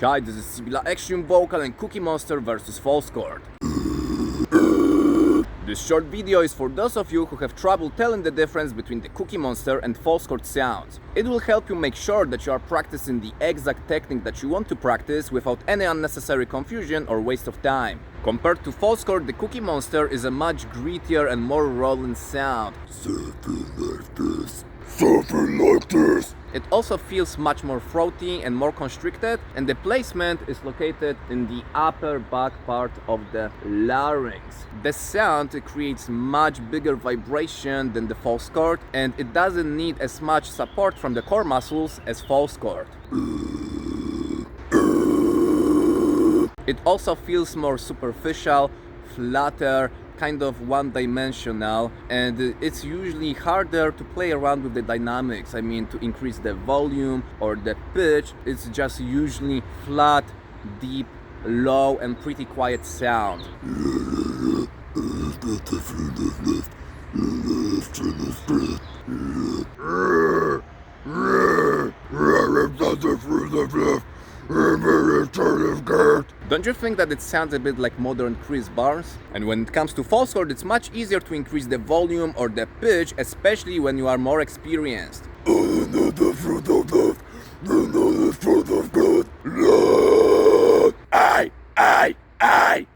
Hi, this is Sibila Extreme Vocal and Cookie Monster vs False Chord. This short video is for those of you who have trouble telling the difference between the Cookie Monster and False Chord sounds. It will help you make sure that you are practicing the exact technique that you want to practice without any unnecessary confusion or waste of time. Compared to False Chord, the Cookie Monster is a much grittier and more rolling sound. Something like this. Something like this. It also feels much more throaty and more constricted, and the placement is located in the upper back part of the larynx. The sound creates much bigger vibration than the False Chord, and it doesn't need as much support from the core muscles as False Chord. It also feels more superficial, flatter, kind of one-dimensional, and it's usually harder to play around with the dynamics. I mean, to increase the volume or the pitch, it's just usually flat, deep, low, and pretty quiet sound. Don't you think that it sounds a bit like modern Chris Barnes? And when it comes to False Chord, it's much easier to increase the volume or the pitch, especially when you are more experienced. I am not the fruit of love. The fruit of God.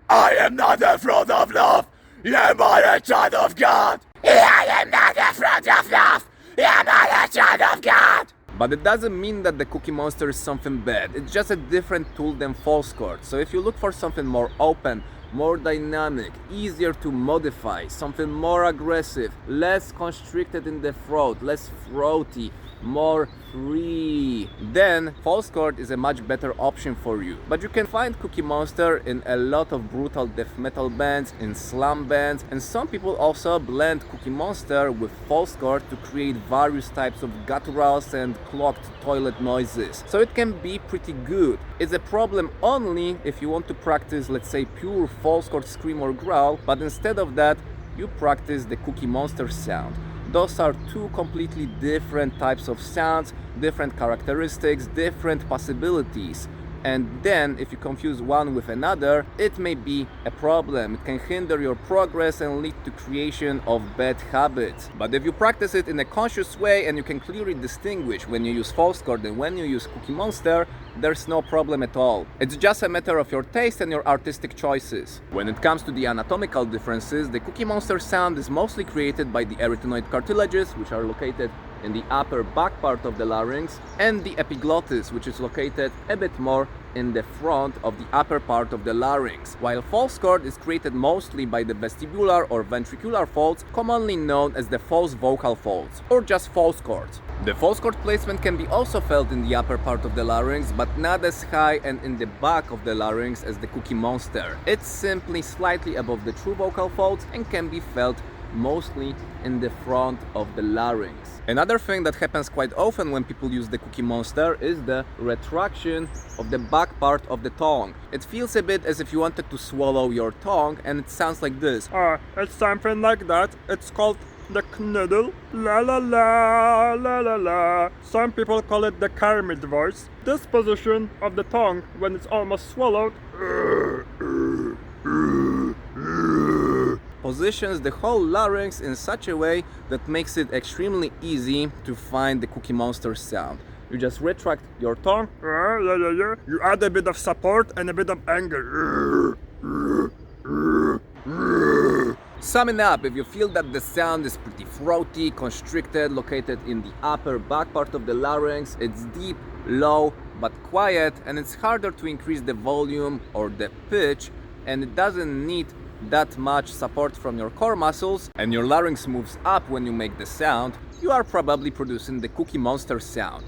I am not the fruit of love. Am I a child of God? I am not the fruit of love. Am I a child of God? But it doesn't mean that the Cookie Monster is something bad. It's just a different tool than False Chord. So if you look for something more open, more dynamic, easier to modify, something more aggressive, less constricted in the throat, less throaty, more free, then False Chord is a much better option for you. But you can find Cookie Monster in a lot of brutal death metal bands, in slam bands, and some people also blend Cookie Monster with False Chord to create various types of gutturals and clogged toilet noises. So it can be pretty good. It's a problem only if you want to practice, let's say, pure False Chord scream or growl, but instead of that, you practice the Cookie Monster sound. Those are two completely different types of sounds, different characteristics, different possibilities. And then, if you confuse one with another, it may be a problem. It can hinder your progress and lead to creation of bad habits. But if you practice it in a conscious way and you can clearly distinguish when you use False Chord and when you use Cookie Monster, there's no problem at all. It's just a matter of your taste and your artistic choices. When it comes to the anatomical differences, the Cookie Monster sound is mostly created by the arytenoid cartilages, which are located in the upper back part of the larynx, and the epiglottis, which is located a bit more in the front of the upper part of the larynx, while False Chord is created mostly by the vestibular or ventricular folds, commonly known as the false vocal folds, or just false chords. The False Chord placement can be also felt in the upper part of the larynx, but not as high and in the back of the larynx as the Cookie Monster. It's simply slightly above the true vocal folds and can be felt mostly in the front of the larynx. Another thing that happens quite often when people use the Cookie Monster is the retraction of the back part of the tongue. It feels a bit as if you wanted to swallow your tongue, and it sounds like this. It's something like that. It's called the knuddle. La la la la la la. Some people call it the Kermit voice. This position of the tongue when it's almost swallowed positions the whole larynx in such a way that makes it extremely easy to find the Cookie Monster sound. You just retract your tongue. You add a bit of support and a bit of anger. Summing up, if you feel that the sound is pretty throaty, constricted, located in the upper back part of the larynx, it's deep, low, but quiet, and it's harder to increase the volume or the pitch, and it doesn't need that much support from your core muscles, and your larynx moves up when you make the sound, you are probably producing the Cookie Monster sound.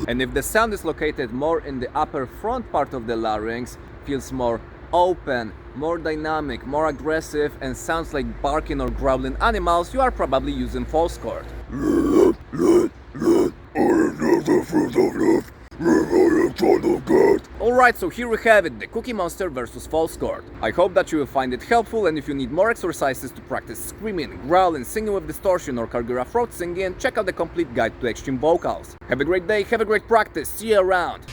And if the sound is located more in the upper front part of the larynx, feels more open, more dynamic, more aggressive, and sounds like barking or growling animals, you are probably using False Chord. Alright, Alright, so here we have it, the Cookie Monster versus false chord. I hope that you will find it helpful, and if you need more exercises to practice screaming, growling, singing with distortion or Cargera throat singing, check out the complete guide to extreme vocals. Have a great day, have a great practice, see you around!